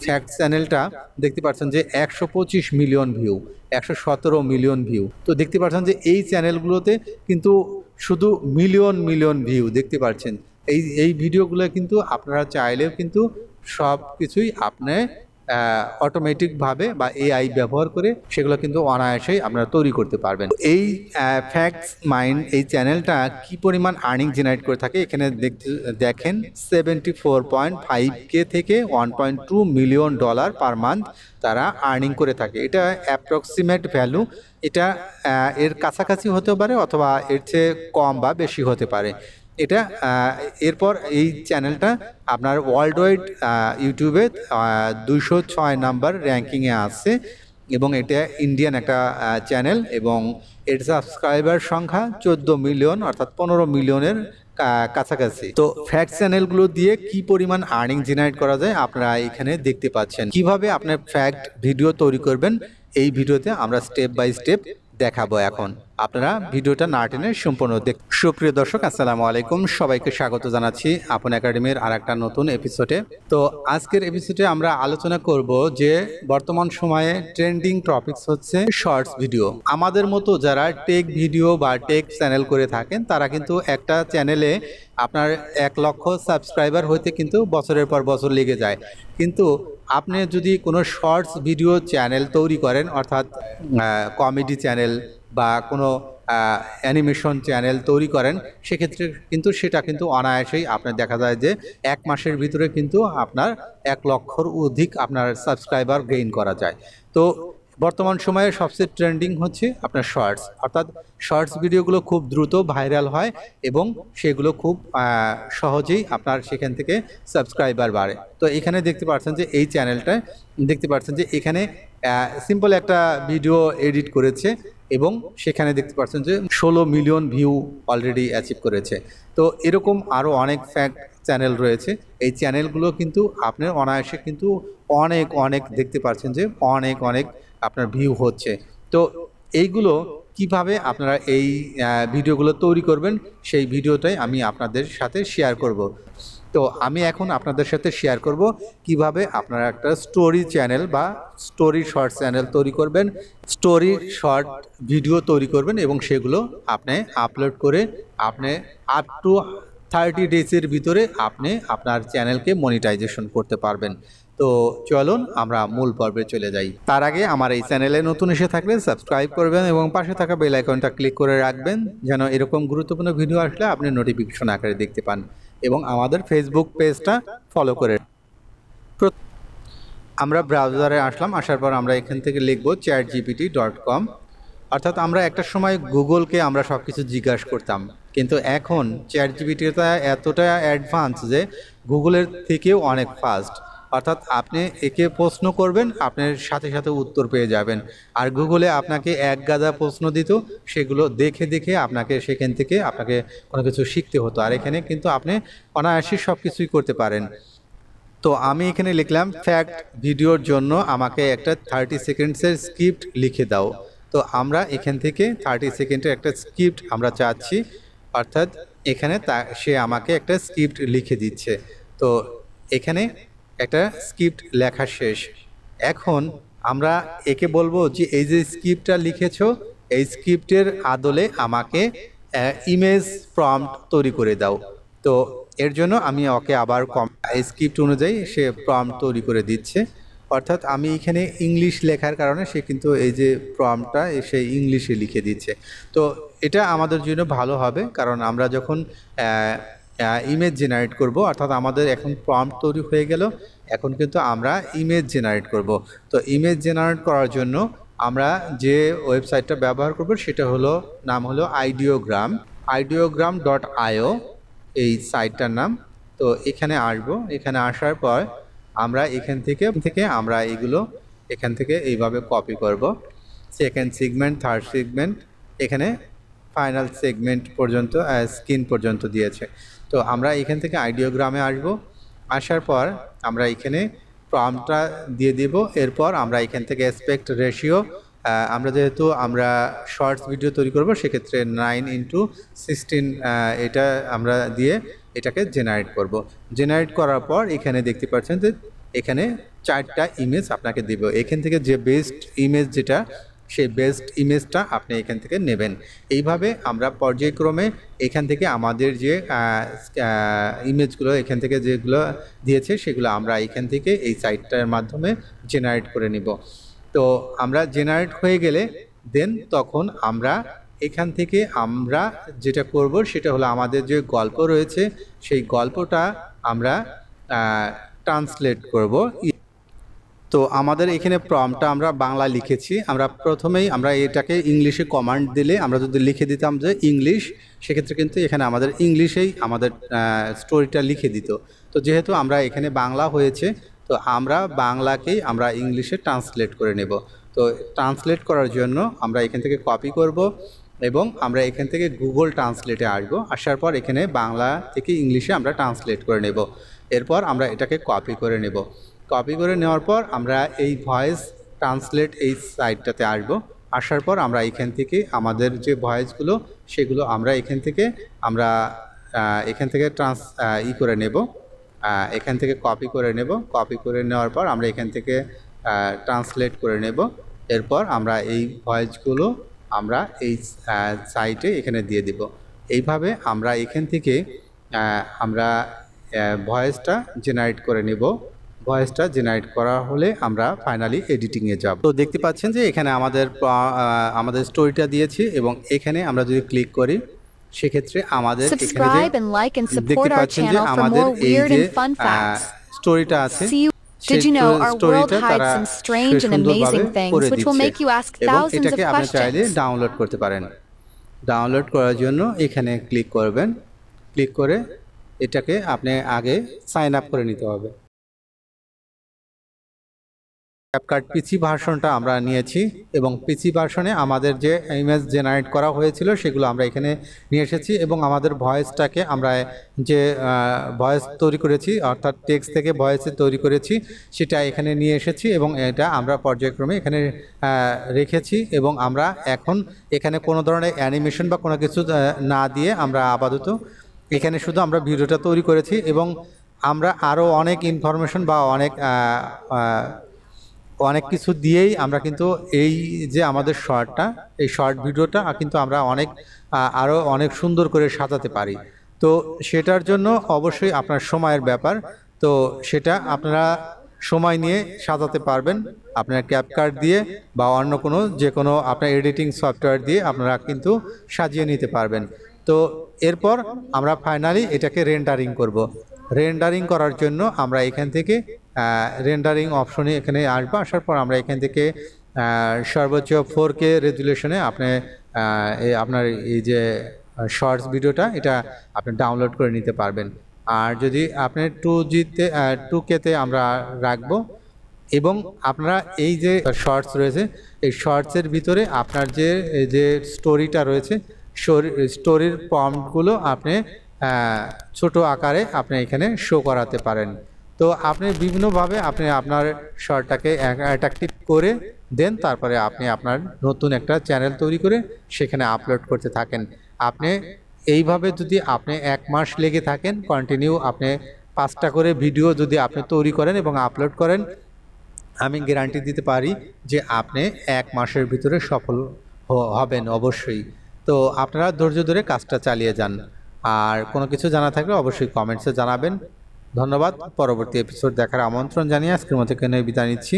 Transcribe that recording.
Fact চ্যানেলটা দেখতে পাচ্ছেন যে 125 মিলিয়ন ভিউ, 117 মিলিয়ন ভিউ। তো দেখতে পাচ্ছেন যে এই চ্যানেলগুলোতে কিন্তু শুধু মিলিয়ন মিলিয়ন ভিউ দেখতে পাচ্ছেন। এই ভিডিওগুলো কিন্তু আপনারা চাইলেও কিন্তু সব কিছুই আপনি অটোমেটিকভাবে বা এআই ব্যবহার করে সেগুলো কিন্তু অনায়াসেই আপনারা তৈরি করতে পারবেন। এই ফ্যাক্টস মাইন্ড এই চ্যানেলটা কি পরিমাণ আর্নিং জেনারেট করে থাকে এখানে দেখেন 74.5K থেকে 1.2 মিলিয়ন ডলার পার মান্থ তারা আর্নিং করে থাকে। এটা অ্যাপ্রক্সিমেট ভ্যালু, এটা এর কাছাকাছি হতে পারে অথবা এর চেয়ে কম বা বেশি হতে পারে। এটা এরপর এই চ্যানেলটা আপনার ওয়ার্ল্ড ওয়াইড ইউটিউবে 206 নাম্বার র্যাঙ্কিংয়ে আছে এবং এটা ইন্ডিয়ান একটা চ্যানেল এবং এর সাবস্ক্রাইবার সংখ্যা 14 মিলিয়ন অর্থাৎ 15 মিলিয়নের কাছাকাছি। তো ফ্যাক্ট চ্যানেলগুলো দিয়ে কি পরিমাণ আর্নিং জেনারেট করা যায় আপনারা এখানে দেখতে পাচ্ছেন। কিভাবে আপনার ফ্যাক্ট ভিডিও তৈরি করবেন এই ভিডিওতে আমরা স্টেপ বাই স্টেপ দেখাবো। এখন আপনারা ভিডিওটা না টেনে সম্পূর্ণ দেখুন। সুপ্রিয় দর্শক, আসসালামু আলাইকুম, সবাইকে স্বাগত জানাচ্ছি আপন একাডেমির আরেকটা নতুন এপিসোডে। তো আজকের এপিসোডে আমরা আলোচনা করব যে বর্তমান সময়ে ট্রেন্ডিং টপিকস হচ্ছে শর্টস ভিডিও। আমাদের মতো যারা টেক ভিডিও বা টেক চ্যানেল করে থাকেন তারা কিন্তু একটা চ্যানেলে আপনার 1 লক্ষ সাবস্ক্রাইবার হইতে কিন্তু বছরের পর বছর লেগে যায়। কিন্তু আপনি যদি কোনো শর্টস ভিডিও চ্যানেল তৈরি করেন, অর্থাৎ কমেডি চ্যানেল বা কোনো অ্যানিমেশন চ্যানেল তৈরি করেন, সেক্ষেত্রে কিন্তু সেটা কিন্তু অনায়াসেই আপনার দেখা যায় যে 1 মাসের ভিতরে কিন্তু আপনার 1 লক্ষর অধিক আপনার সাবস্ক্রাইবার গেইন করা যায়। তো বর্তমান সময়ে সবচেয়ে ট্রেন্ডিং হচ্ছে আপনার শর্টস, অর্থাৎ শর্টস ভিডিওগুলো খুব দ্রুত ভাইরাল হয় এবং সেগুলো খুব সহজেই আপনার সেখান থেকে সাবস্ক্রাইবার বাড়ে। তো এখানে দেখতে পাচ্ছেন যে এই চ্যানেলটা দেখতে পাচ্ছেন যে এখানে সিম্পল একটা ভিডিও এডিট করেছে এবং সেখানে দেখতে পাচ্ছেন যে 16 মিলিয়ন ভিউ অলরেডি অ্যাচিভ করেছে। তো এরকম আরও অনেক ফ্যাক্ট চ্যানেল রয়েছে। এই চ্যানেলগুলো কিন্তু আপনার অনায়াসে কিন্তু অনেক দেখতে পাচ্ছেন যে অনেক আপনার ভিউ হচ্ছে। তো এইগুলো কিভাবে আপনারা এই ভিডিওগুলো তৈরি করবেন সেই ভিডিওটাই আমি আপনাদের সাথে শেয়ার করব। তো আমি এখন আপনাদের সাথে শেয়ার করব কিভাবে আপনারা একটা স্টোরি চ্যানেল বা স্টোরি শর্ট চ্যানেল তৈরি করবেন, স্টোরি শর্ট ভিডিও তৈরি করবেন এবং সেগুলো আপনি আপলোড করে আপনি আপ টু 30 ডেজের ভিতরে আপনি আপনার চ্যানেলকে মনিটাইজেশন করতে পারবেন। তো চলুন আমরা মূল পর্বে চলে যাই। তার আগে আমার এই চ্যানেলে নতুন এসে থাকলে সাবস্ক্রাইব করবেন এবং পাশে থাকা বেল আইকনটা ক্লিক করে রাখবেন যেন এরকম গুরুত্বপূর্ণ ভিডিও আসলে আপনি নোটিফিকেশন আকারে দেখতে পান এবং আমাদের ফেসবুক পেজটা ফলো করে। আমরা ব্রাউজারে আসলাম, আসার পর আমরা এখান থেকে লিখব 𝗟𝗵𝗵𝗿.com। অর্থাৎ আমরা একটা সময় গুগলকে আমরা সব কিছু জিজ্ঞাসা করতাম, কিন্তু এখন চ্যাটজিপিটিটা এতটা অ্যাডভান্স যে গুগলের থেকেও অনেক ফাস্ট। অর্থাৎ আপনি একে প্রশ্ন করবেন, আপনার সাথে সাথে উত্তর পেয়ে যাবেন। আর গুগলে আপনাকে এক গাদা প্রশ্ন দিত, সেগুলো দেখে আপনাকে সেখান থেকে আপনাকে কোনো কিছু শিখতে হতো। আর এখানে কিন্তু আপনি অনায়াসে সব কিছুই করতে পারেন। তো আমি এখানে লিখলাম ফ্যাক্ট ভিডিওর জন্য আমাকে একটা 30 সেকেন্ডসের স্ক্রিপ্ট লিখে দাও। তো আমরা এখান থেকে 30 সেকেন্ডের একটা স্ক্রিপ্ট আমরা চাচ্ছি, অর্থাৎ এখানে সে আমাকে একটা স্ক্রিপ্ট লিখে দিচ্ছে। তো এখানে একটা স্ক্রিপ্ট লেখা শেষ। এখন আমরা একে বলবো যে এই যে স্ক্রিপ্টটা লিখেছো এই স্ক্রিপ্টের আদলে আমাকে ইমেজ প্রম্পট তৈরি করে দাও। তো এর জন্য আমি ওকে আবার স্ক্রিপ্ট অনুযায়ী সে প্রম্পট তৈরি করে দিচ্ছে। অর্থাৎ আমি এখানে ইংলিশ লেখার কারণে সে কিন্তু এই যে প্রম্পটটা সে ইংলিশে লিখে দিচ্ছে। তো এটা আমাদের জন্য ভালো হবে, কারণ আমরা যখন ইমেজ জেনারেট করব, অর্থাৎ আমাদের এখন প্রম্পট তৈরি হয়ে গেল, এখন কিন্তু আমরা ইমেজ জেনারেট করব। তো ইমেজ জেনারেট করার জন্য আমরা যে ওয়েবসাইটটা ব্যবহার করব সেটা হলো নাম হলো 𝗖𝗿𝒻.io এই সাইটটার নাম। তো এখানে আসবো, এখানে আসার পর আমরা এখান থেকে আমরা এগুলো এখান থেকে এইভাবে কপি করব। সেকেন্ড সেগমেন্ট, থার্ড সেগমেন্ট, এখানে ফাইনাল সেগমেন্ট পর্যন্ত স্ক্রিন পর্যন্ত দিয়েছে। তো আমরা এখান থেকে 𝗖𝗿𝒻ে আসবো, আসার পর আমরা এখানে প্রম্পটটা দিয়ে দিব। এরপর আমরা এখান থেকে অ্যাসপেক্ট রেশিও, আমরা যেহেতু আমরা শর্টস ভিডিও তৈরি করব সেক্ষেত্রে 9:16 এটা আমরা দিয়ে এটাকে জেনারেট করব। জেনারেট করার পর এখানে দেখতে পাচ্ছেন যে এখানে 4টা ইমেজ আপনাকে দেব। এখান থেকে যে বেস্ট ইমেজ যেটা, সেই বেস্ট ইমেজটা আপনি এখান থেকে নেবেন। এইভাবে আমরা পর্যায়ক্রমে এখান থেকে আমাদের যে ইমেজগুলো এখান থেকে যেগুলো দিয়েছে সেগুলো আমরা এখান থেকে এই সাইটটার মাধ্যমে জেনারেট করে নিব। তো আমরা জেনারেট হয়ে গেলে দেন তখন আমরা এখান থেকে আমরা যেটা করব সেটা হলো আমাদের যে গল্প রয়েছে সেই গল্পটা আমরা ট্রান্সলেট করব। তো আমাদের এখানে প্রম্পটটা আমরা বাংলা লিখেছি। আমরা প্রথমেই আমরা এটাকে ইংলিশে কমান্ড দিলে আমরা যদি লিখে দিতাম যে ইংলিশ, সেক্ষেত্রে কিন্তু এখানে আমাদের ইংলিশেই আমাদের স্টোরিটা লিখে দিত। তো যেহেতু আমরা এখানে বাংলা হয়েছে, তো আমরা বাংলাকেই আমরা ইংলিশে ট্রান্সলেট করে নেব। তো ট্রান্সলেট করার জন্য আমরা এখান থেকে কপি করব এবং আমরা এখান থেকে গুগল ট্রান্সলেটে আসবো। আসার পর এখানে বাংলা থেকে ইংলিশে আমরা ট্রান্সলেট করে নেব। এরপর আমরা এটাকে কপি করে নেব। কপি করে নেওয়ার পর আমরা এই ভয়েস ট্রান্সলেট এই সাইটটাতে আসবো। আসার পর আমরা এখান থেকে আমাদের যে ভয়েসগুলো সেগুলো আমরা এখান থেকে করে নেব, এখান থেকে কপি করে নেব। কপি করে নেওয়ার পর আমরা এখান থেকে ট্রান্সলেট করে নেব। এরপর আমরা এই ভয়েসগুলো আমরা এই সাইটে এখানে দিয়ে দেব। এইভাবে আমরা এখান থেকে আমরা ভয়েসটা জেনারেট করে নেব। ভয়েসটা জেনারেট করা হলে আমরা ফাইনালি এডিটিংয়ে যাব। তো দেখতে পাচ্ছেন যে এখানে আমাদের স্টোরিটা দিয়েছি এবং এখানে আমরা যদি ক্লিক করি সেক্ষেত্রে আমাদের এখানে দেখতে পাচ্ছেন যে আমাদের এই যে স্টোরিটা আছে স্টোরিটা তারা সুন্দরভাবে করে দিচ্ছে এবং এটাকে আপনি চাইলে ডাউনলোড করতে পারেন। ডাউনলোড করার জন্য এখানে ক্লিক করবেন। ক্লিক করে এটাকে আপনি আগে সাইন আপ করে নিতে হবে। ক্যাপকাট পিসি ভার্সনটা আমরা নিয়েছি এবং পিসি ভার্সনে আমাদের যে ইমেজ জেনারেট করা হয়েছিল সেগুলো আমরা এখানে নিয়ে এসেছি এবং আমাদের ভয়েসটাকে আমরা যে ভয়েস তৈরি করেছি অর্থাৎ টেক্সট থেকে ভয়েসে তৈরি করেছি সেটা এখানে নিয়ে এসেছি এবং এটা আমরা পর্যায়ক্রমে এখানে রেখেছি এবং আমরা এখন এখানে কোনো ধরনের অ্যানিমেশন বা কোনো কিছু না দিয়ে আমরা আপাতত এখানে শুধু আমরা ভিডিওটা তৈরি করেছি এবং আমরা আরও অনেক ইনফরমেশন বা অনেক কিছু দিয়েই আমরা কিন্তু এই যে আমাদের এই শর্ট ভিডিওটা কিন্তু আমরা আরও অনেক সুন্দর করে সাজাতে পারি। তো সেটার জন্য অবশ্যই আপনার সময়ের ব্যাপার। তো সেটা আপনারা সময় নিয়ে সাজাতে পারবেন আপনার ক্যাপকাট দিয়ে বা অন্য যে কোনো আপনার এডিটিং সফটওয়্যার দিয়ে আপনারা কিন্তু সাজিয়ে নিতে পারবেন। তো এরপর আমরা ফাইনালি এটাকে রেন্ডারিং করব। রেন্ডারিং করার জন্য আমরা এখান থেকে রেন্ডারিং অপশনে এখানে আসবো। আসার পর আমরা এখান থেকে সর্বোচ্চ 4K রেজুলেশনে আপনার এই যে শর্টস ভিডিওটা এটা আপনি ডাউনলোড করে নিতে পারবেন। আর যদি আপনি 2K-তে আমরা রাখবো এবং আপনারা এই যে শর্টস রয়েছে এই শর্টসের ভিতরে আপনার যে স্টোরিটা রয়েছে স্টোরির প্রম্পটগুলো আপনি ছোট আকারে আপনি এখানে শো করাতে পারেন। তো আপনি বিভিন্নভাবে আপনি আপনার শর্টটাকে অ্যাট্রাকটিভ করে দেন, তারপরে আপনি আপনার নতুন একটা চ্যানেল তৈরি করে সেখানে আপলোড করতে থাকেন। আপনি এইভাবে যদি আপনি 1 মাস লেগে থাকেন কন্টিনিউ আপনি 5টা করে ভিডিও যদি আপনি তৈরি করেন এবং আপলোড করেন, আমি গ্যারান্টি দিতে পারি যে আপনি 1 মাসের ভিতরে সফল হবেন অবশ্যই। তো আপনারা ধৈর্য ধরে কাজটা চালিয়ে যান। আর কোনো কিছু জানা থাকলে অবশ্যই কমেন্টসে জানাবেন। ধন্যবাদ। পরবর্তী এপিসোড দেখার আমন্ত্রণ জানিয়ে আজকের মতো এখানে বিদায় নিচ্ছি।